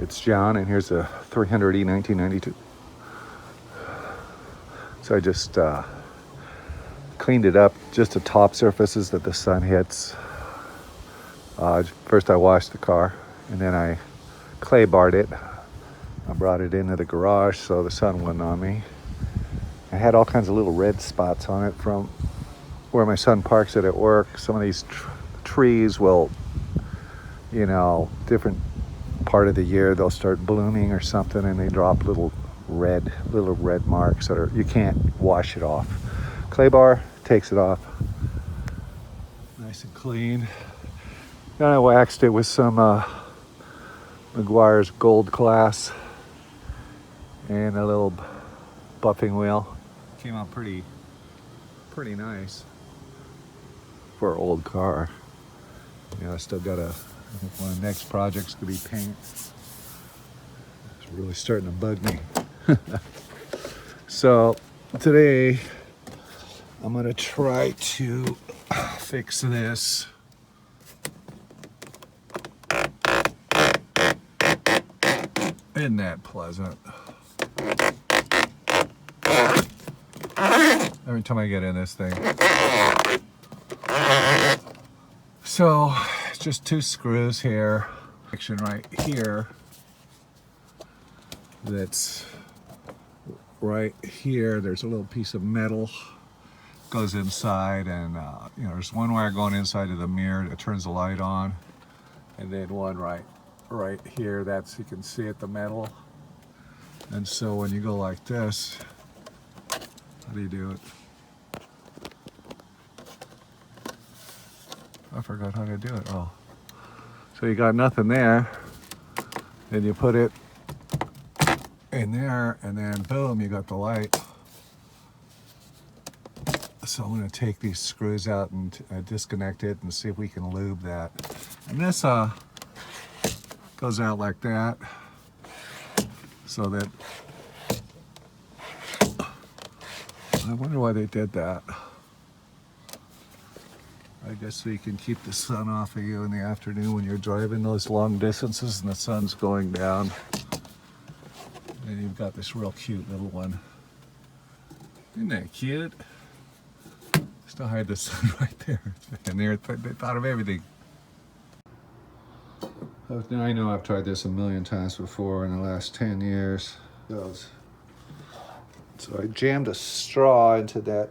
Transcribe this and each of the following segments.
It's John, and here's a 300E 1992. So I just cleaned it up, just the top surfaces that the sun hits. First I washed the car, and then I claybarred it. I brought it into the garage so the sun wasn't on me. I had all kinds of little red spots on it from where my son parks it at work. Some of these trees will, different part of the year they'll start blooming or something, and they drop little red marks that you can't wash it off. Clay bar takes it off nice and clean. Then I waxed it with some McGuire's Gold Class and a little buffing wheel. Came out pretty nice for an old car. I still got I think one of the next projects could be paint. It's really starting to bug me. So today I'm gonna try to fix this. Isn't that pleasant? Every time I get in this thing. So it's just 2 screws here. Section right here. That's right here. There's a little piece of metal goes inside, and there's one wire going inside of the mirror that turns the light on, and then one right here. That's, you can see it, the metal. And so when you go like this, how do you do it? I forgot how to do it. Oh, so you got nothing there, then you put it in there, and then boom, you got the light. So I'm going to take these screws out and disconnect it and see if we can lube that. And this goes out like that, so that, I wonder why they did that. I guess so you can keep the sun off of you in the afternoon when you're driving those long distances and the sun's going down. And you've got this real cute little one. Isn't that cute? Just to hide the sun right there. And they thought of everything. Now I know I've tried this a million times before in the last 10 years. So I jammed a straw into that.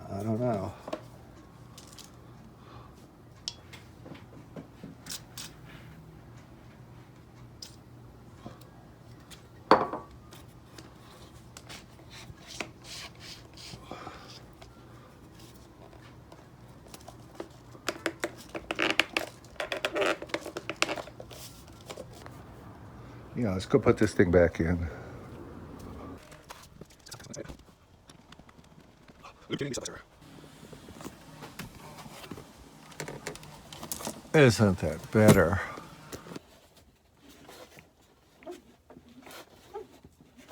I don't know. Yeah, let's go put this thing back in. Isn't that better?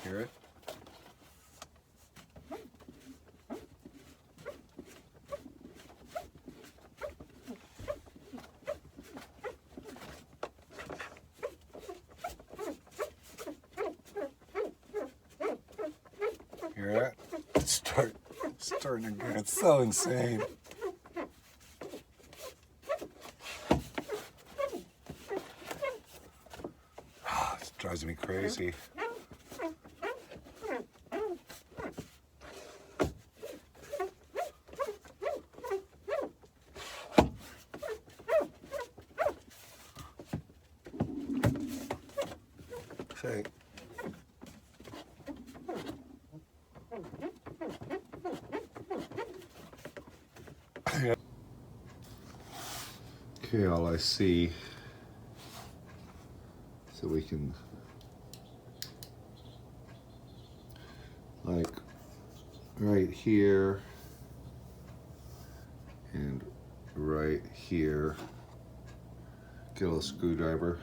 Hear it? Hear it? It's starting again. It's so insane. It drives me crazy. Say. Okay, all I see, so we can, like, right here and right here, get a little screwdriver.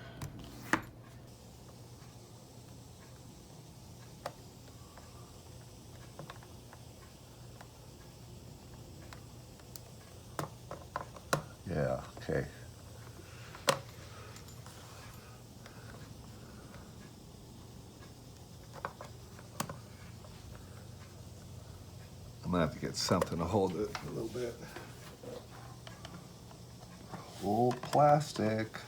Yeah, okay. gonna have to get something to hold it a little bit. Old plastic.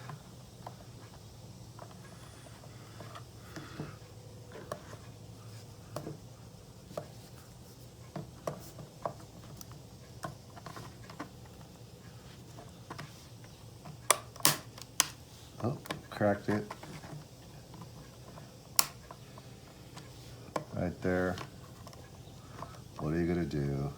Oh, cracked it. Right there. What are you gonna do?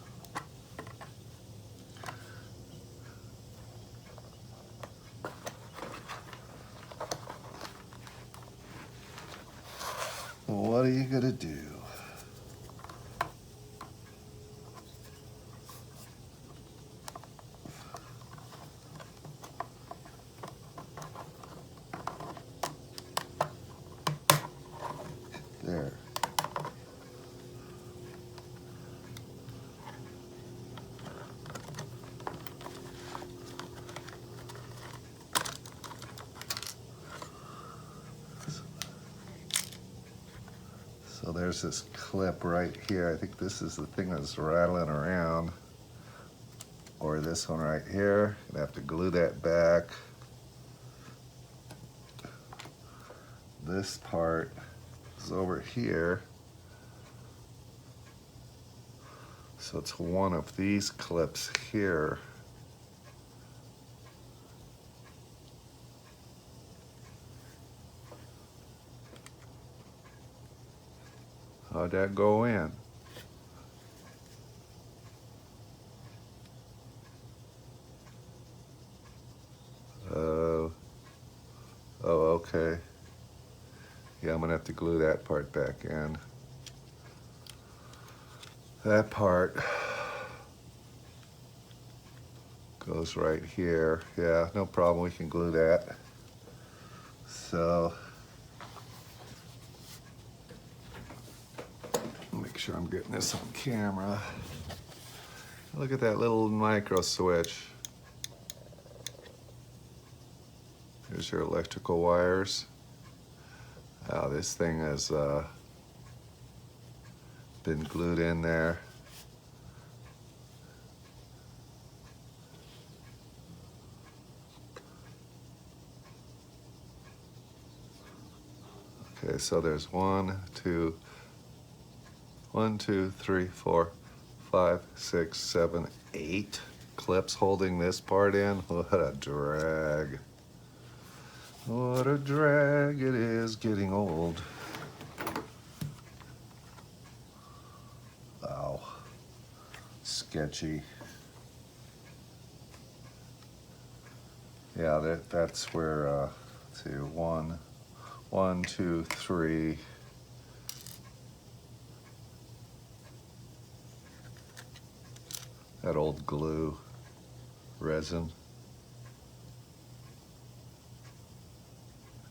What are you gonna do? There. So there's this clip right here. I think this is the thing that's rattling around. Or this one right here. Gonna have to glue that back. This part is over here. So it's one of these clips here. How'd that go in? Oh, okay. Yeah, I'm gonna have to glue that part back in. That part goes right here. Yeah, no problem, we can glue that. So, make sure I'm getting this on camera. Look at that little micro switch. Here's your electrical wires. Oh, this thing has been glued in there. Okay, so there's 1, 2, 3, 4, 5, 6, 7, 8 clips holding this part in. What a drag. What a drag it is getting old. Wow. Sketchy. Yeah, that's where, let's see, 1, 2, 3. That old glue, resin.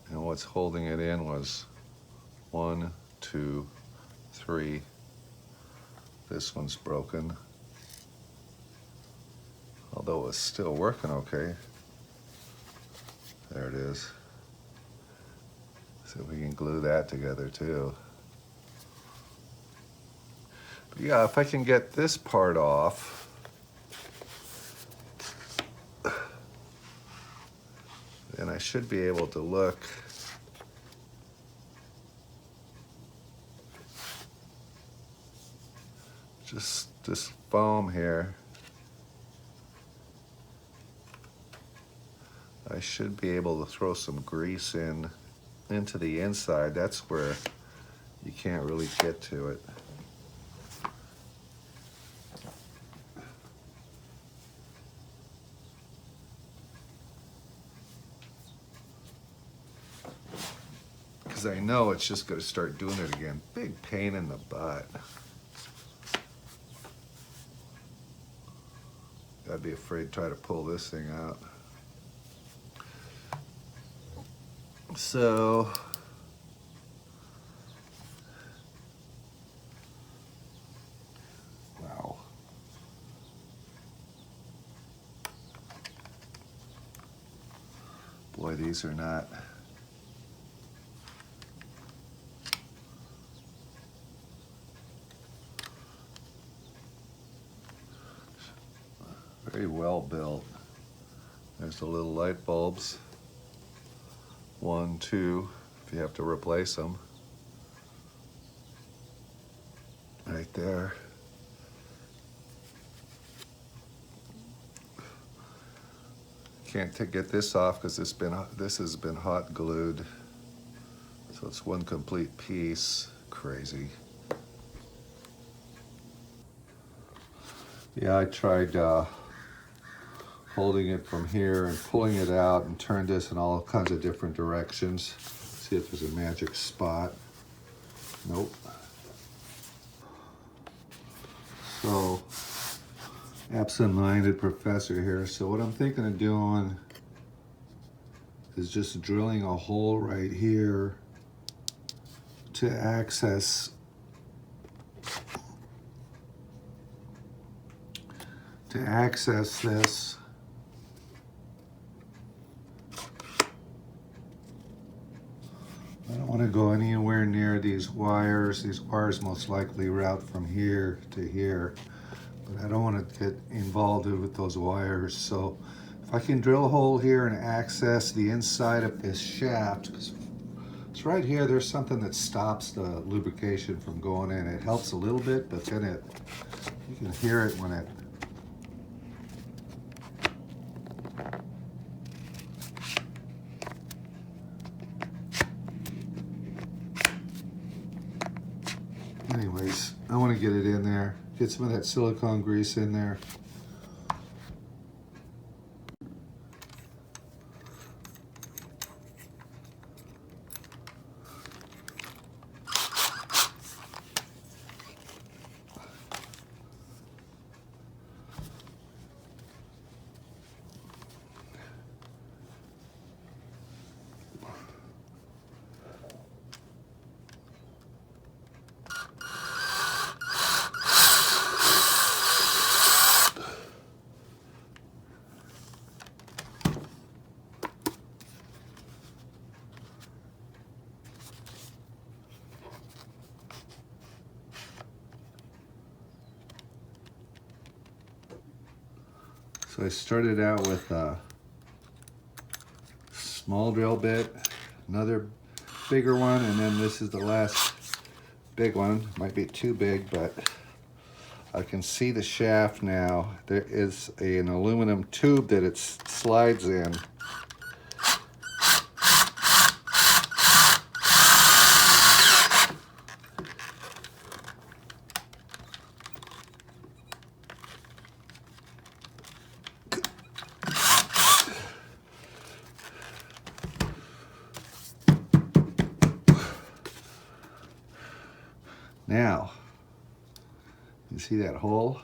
And what's holding it in was 1, 2, 3. This one's broken. Although it's still working okay. There it is. So we can glue that together too. But yeah, if I can get this part off, then I should be able to look. Just this foam here. I should be able to throw some grease into the inside. That's where you can't really get to it. Because I know it's just going to start doing it again. Big pain in the butt. I'd be afraid to try to pull this thing out. So, wow. Boy, these are not. Very well built. There's the little light bulbs. 1, 2, if you have to replace them. Right there. Can't get this off because this has been hot glued. So it's one complete piece. Crazy. Yeah, I tried holding it from here and pulling it out and turned this in all kinds of different directions. See if there's a magic spot. Nope. So, absent-minded professor here. So what I'm thinking of doing is just drilling a hole right here to access this. I don't want to go anywhere near these wires. These wires most likely route from here to here, but I don't want to get involved with those wires. So if I can drill a hole here and access the inside of this shaft, because it's right here, there's something that stops the lubrication from going in. It helps a little bit, but then you can hear it when it anyways, I want to get it in there, get some of that silicone grease in there. So I started out with a small drill bit, another bigger one, and then this is the last big one. Might be too big, but I can see the shaft now. There is an aluminum tube that it slides in. Now, you see that hole?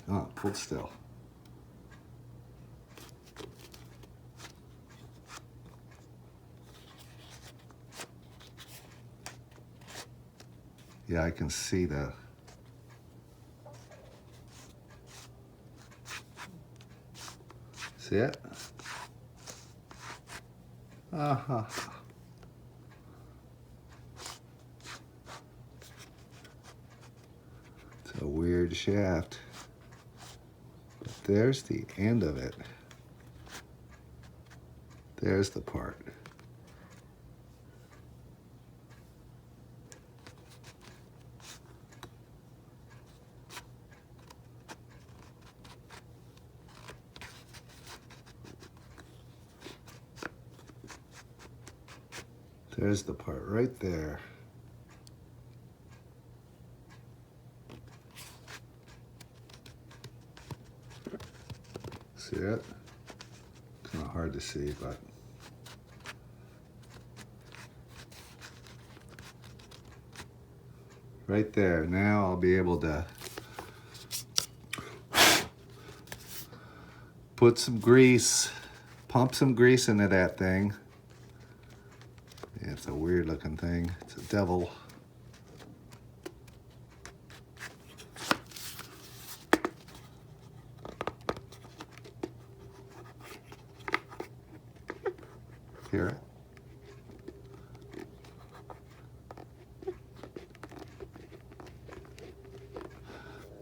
Oh, hold still. Yeah, I can see the see it? Uh-huh. It's a weird shaft. But there's the end of it. There's the part. There's the part right there. See it? Kind of hard to see, but right there. Now I'll be able to put some grease, pump some grease into that thing. Yeah, it's a weird looking thing. It's a devil. Hear it?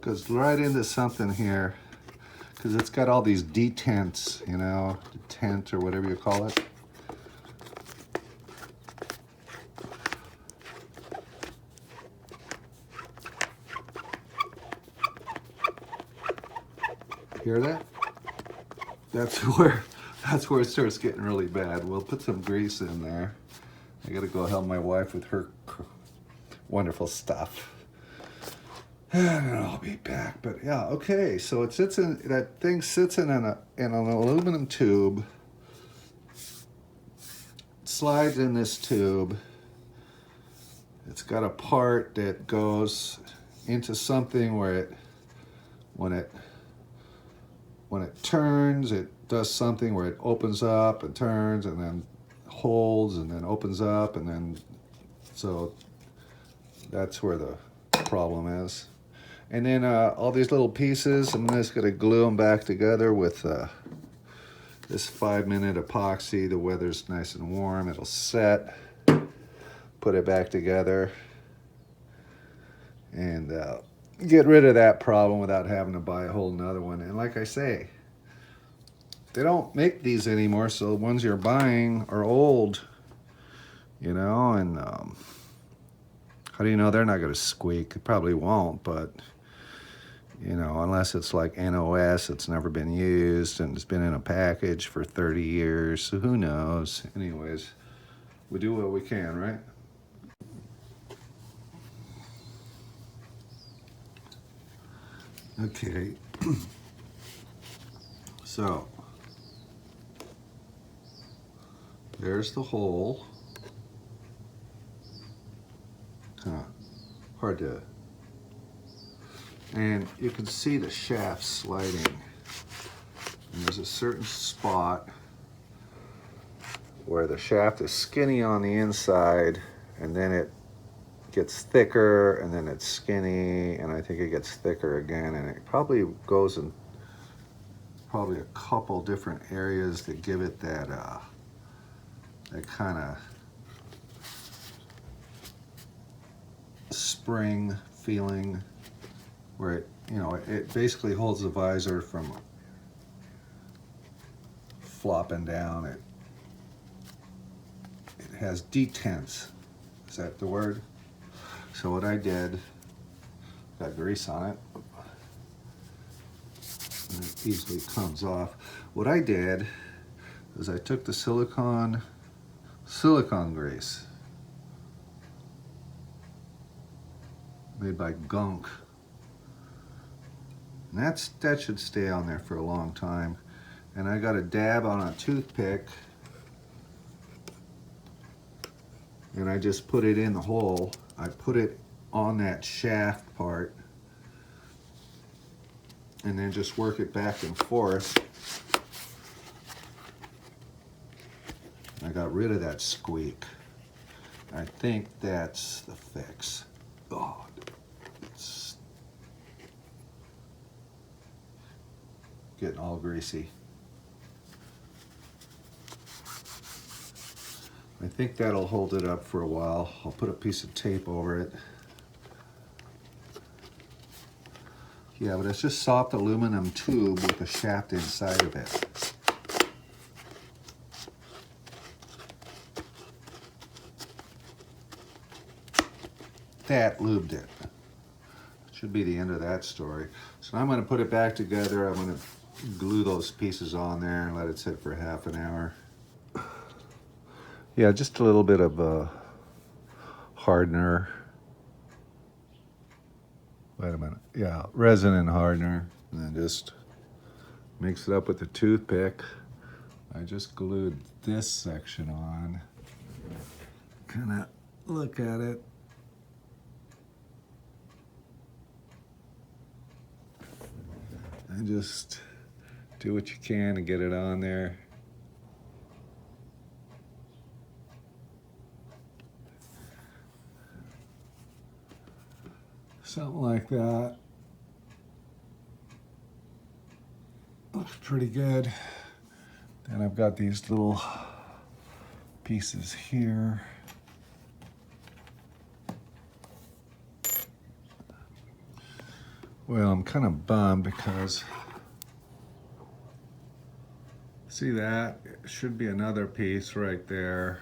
goes right into something here, because it's got all these detents, you know, detent or whatever you call it. Hear that? That's where it starts getting really bad. We'll put some grease in there. I gotta go help my wife with her wonderful stuff. And I'll be back. But yeah, okay. So it sits in, that thing sits in an aluminum tube. Slides in this tube. It's got a part that goes into something where it, when it turns, it does something where it opens up and turns and then holds and then opens up, and then, so that's where the problem is. And then all these little pieces, I'm just gonna glue them back together with this 5-minute epoxy. The weather's nice and warm, it'll set. Put it back together and get rid of that problem without having to buy a whole nother one. And like I say, they don't make these anymore, so the ones you're buying are old, you know, and how do you know they're not going to squeak? It probably won't, but, you know, unless it's like NOS, it's never been used and it's been in a package for 30 years, so who knows? Anyways, we do what we can, right? Okay, so there's the hole. Kind of hard to, and you can see the shaft sliding. And there's a certain spot where the shaft is skinny on the inside, and then it gets thicker, and then it's skinny, and I think it gets thicker again, and it probably goes in probably a couple different areas that give it that that kind of spring feeling, where it, you know, it basically holds the visor from flopping down. It has detents. Is that the word? So what I did, got grease on it, and it easily comes off. What I did is I took the silicone grease made by Gunk, and that should stay on there for a long time. And I got a dab on a toothpick, and I just put it in the hole. I put it on that shaft part, and then just work it back and forth. I got rid of that squeak. I think that's the fix. Oh, it's getting all greasy. I think that'll hold it up for a while. I'll put a piece of tape over it. Yeah, but it's just soft aluminum tube with a shaft inside of it. That lubed it. Should be the end of that story. So I'm going to put it back together. I'm going to glue those pieces on there and let it sit for half an hour. Yeah, just a little bit of a hardener. Wait a minute. Yeah, resin and hardener. And then just mix it up with the toothpick. I just glued this section on. Kind of look at it. And just do what you can to get it on there. Something like that. Looks pretty good. Then I've got these little pieces here. Well, I'm kind of bummed because see that? It should be another piece right there.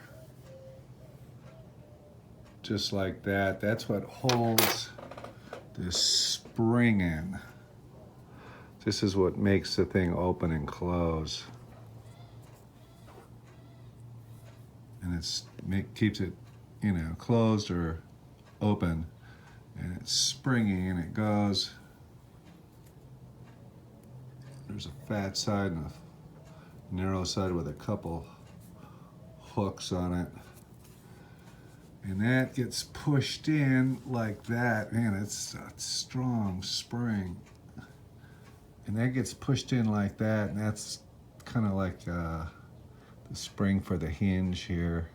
Just like that. That's what holds this spring in. This is what makes the thing open and close. And keeps it, you know, closed or open. And it's springy and it goes. There's a fat side and a narrow side with a couple hooks on it. And that gets pushed in like that. Man, it's a strong spring. And that gets pushed in like that, and that's kind of like the spring for the hinge here.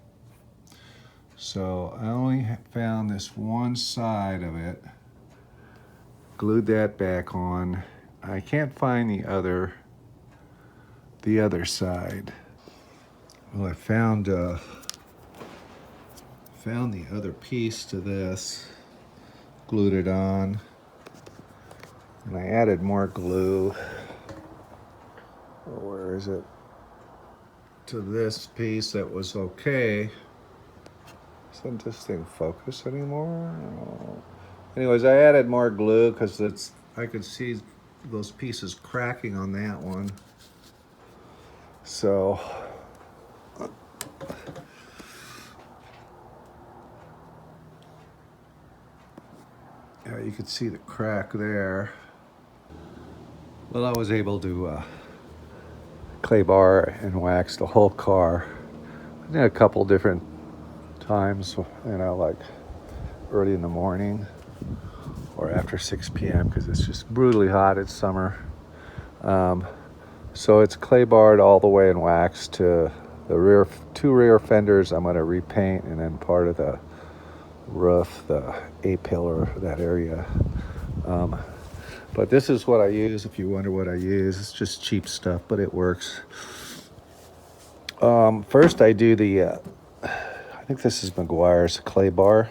So I only found this one side of it, glued that back on. I can't find the other side. Well, I found the other piece to this, glued it on, and I added more glue. Where is it? To this piece that was okay. Doesn't this thing focus anymore? No. Anyways, I added more glue because I could see those pieces cracking on that one. So yeah, you could see the crack there. Well, I was able to clay bar and wax the whole car. I did a couple different times, you know, like early in the morning or after 6 p.m. because it's just brutally hot. It's summer. So it's clay barred all the way and waxed to the two rear fenders. I'm going to repaint, and then part of the roof, the A-pillar, that area. But this is what I use. If you wonder what I use, it's just cheap stuff, but it works. First I do I think this is McGuire's clay bar.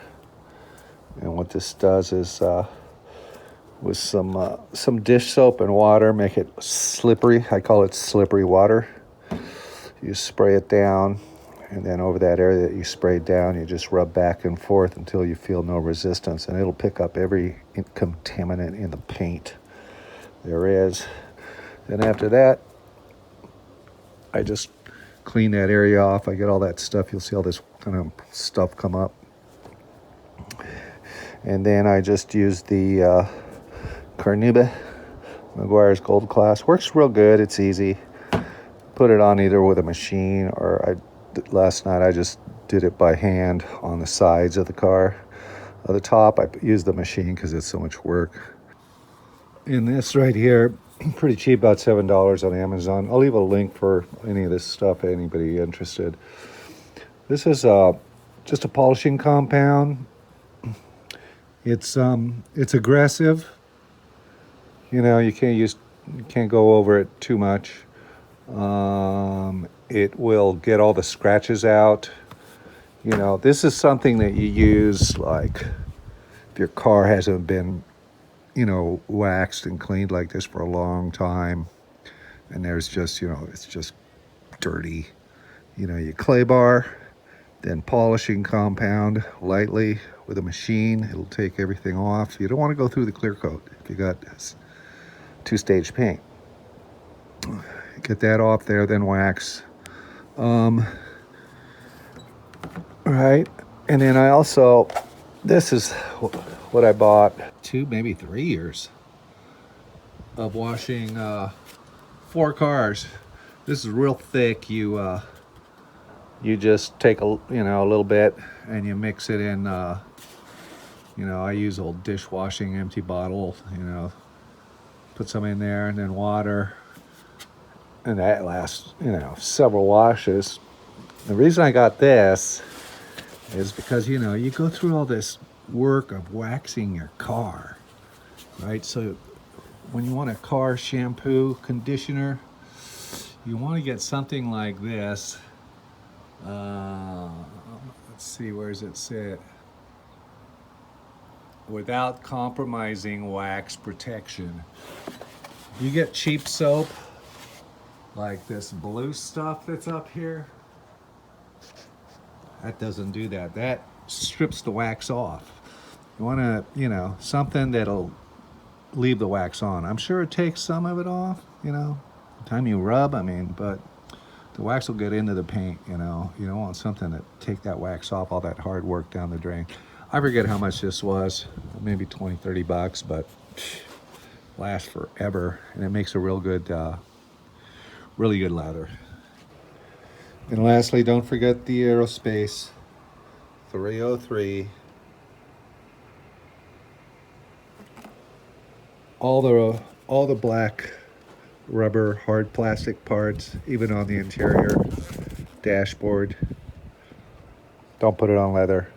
And what this does is with some dish soap and water, make it slippery. I call it slippery water. You spray it down, and then over that area that you sprayed down, you just rub back and forth until you feel no resistance, and it'll pick up every contaminant in the paint there is. Then after that, I just clean that area off. I get all that stuff. You'll see all this kind of stuff come up. And then I just use the Carnauba McGuire's Gold Class. Works real good. It's easy. Put it on either with a machine, or last night I just did it by hand on the sides of the car. On the top, I use the machine because it's so much work. And this right here, pretty cheap, about $7 on Amazon. I'll leave a link for any of this stuff, anybody interested. This is just a polishing compound. It's aggressive. You know, you can't go over it too much. It will get all the scratches out. You know, this is something that you use like if your car hasn't been, you know, waxed and cleaned like this for a long time, and there's just, you know, it's just dirty. You know, you clay bar, then polishing compound lightly with a machine. It'll take everything off. You don't want to go through the clear coat if you got this two-stage paint. Get that off there, then wax. Right, and then I also, this is what I bought 2, maybe 3 years of washing 4 cars. This is real thick. You just take a little bit and you mix it in. You know, I use old dishwashing empty bottle. You know, put some in there and then water, and that lasts, you know, several washes. The reason I got this is because, you know, you go through all this work of waxing your car, right? So when you want a car shampoo, conditioner, you want to get something like this. Let's see, where does it sit? without compromising wax protection. You get cheap soap, like this blue stuff that's up here. That doesn't do that. That strips the wax off. You want to, you know, something that'll leave the wax on. I'm sure it takes some of it off, you know, the time you rub, I mean, but the wax will get into the paint, you know. You don't want something to take that wax off, all that hard work down the drain. I forget how much this was, maybe 20, 30 bucks, but lasts forever, and it makes a really good lather. And lastly, don't forget the aerospace 303. All the black rubber hard plastic parts, even on the interior dashboard. Don't put it on leather.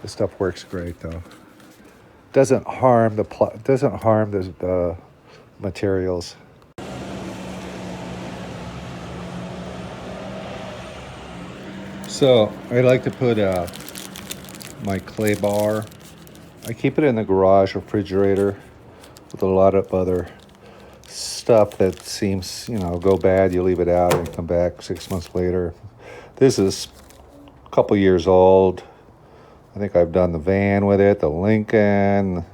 This stuff works great though. Doesn't harm the materials. So I like to put my claybar. I keep it in the garage refrigerator with a lot of other stuff that seems, you know, go bad. You leave it out and come back 6 months later. This is a couple years old. I think I've done the van with it, the Lincoln,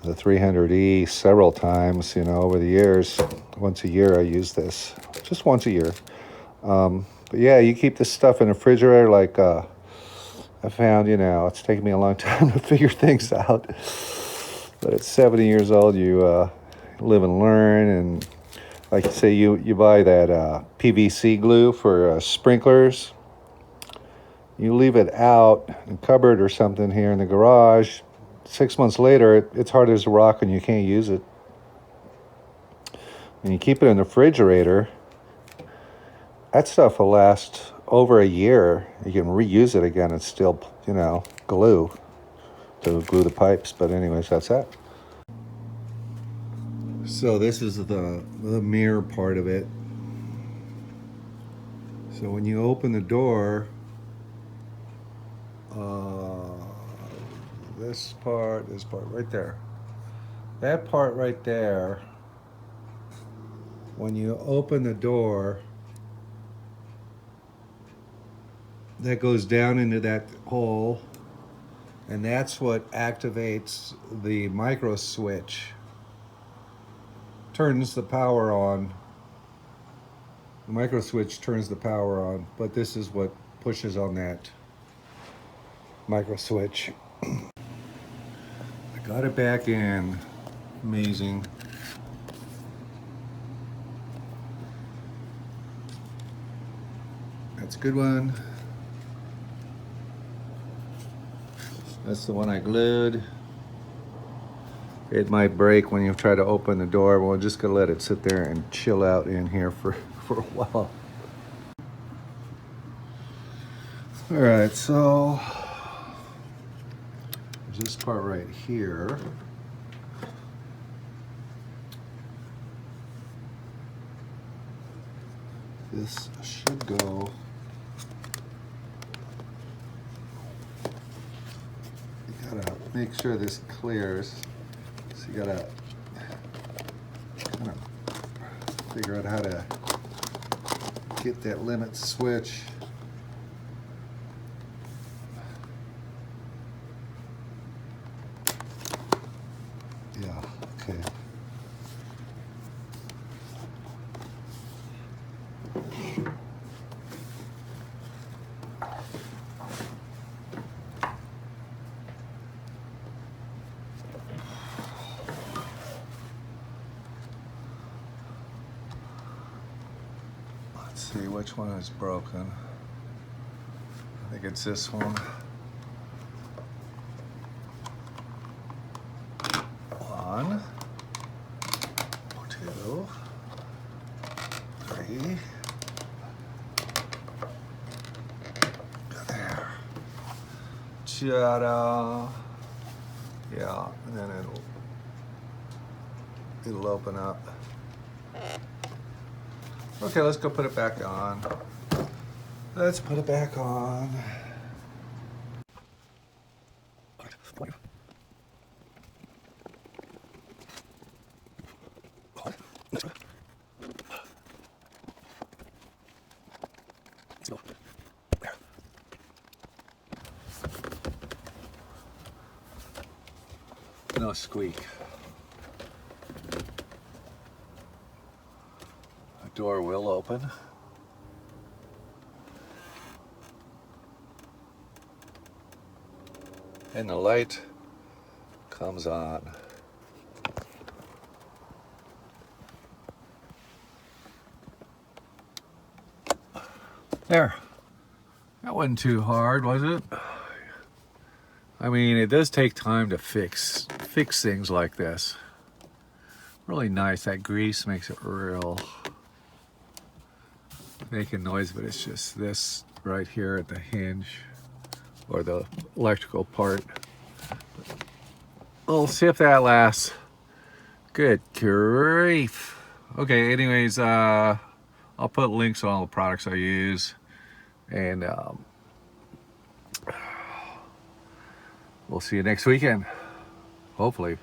the 300E several times, you know, over the years. Once a year I use this, just once a year. But yeah, you keep this stuff in the refrigerator. Like I found, you know, it's taken me a long time to figure things out. But at 70 years old, you live and learn. And like you say, you buy that PVC glue for sprinklers. You leave it out in a cupboard or something here in the garage. 6 months later, it's hard as a rock and you can't use it. And you keep it in the refrigerator, that stuff will last over a year. You can reuse it again. It's still, you know, glue to glue the pipes. But anyways, that's that. So this is the mirror part of it. So when you open the door, this part right there, that part right there, when you open the door, that goes down into that hole, and that's what activates the micro switch, turns the power on. The micro switch turns the power on, but this is what pushes on that micro switch. I got it back in. Amazing. That's a good one. That's the one I glued. It might break when you try to open the door, but we're just gonna let it sit there and chill out in here for a while. All right, so this part right here. This should go. You gotta make sure this clears. So you gotta kind of figure out how to get that limit switch. Yeah, okay. Let's see which one is broken. I think it's this one. One, two, three. There. Ta-da. Yeah, and then it'll open up. Okay, let's go put it back on. Let's put it back on. no squeak. The door will open. And the light comes on. There. That wasn't too hard, was it? I mean, it does take time to fix things like this. Really nice. That grease makes it real making noise, but it's just this right here at the hinge or the electrical part. We'll see if that lasts. Good grief. Okay, anyways, I'll put links on all the products I use, and we'll see you next weekend, hopefully.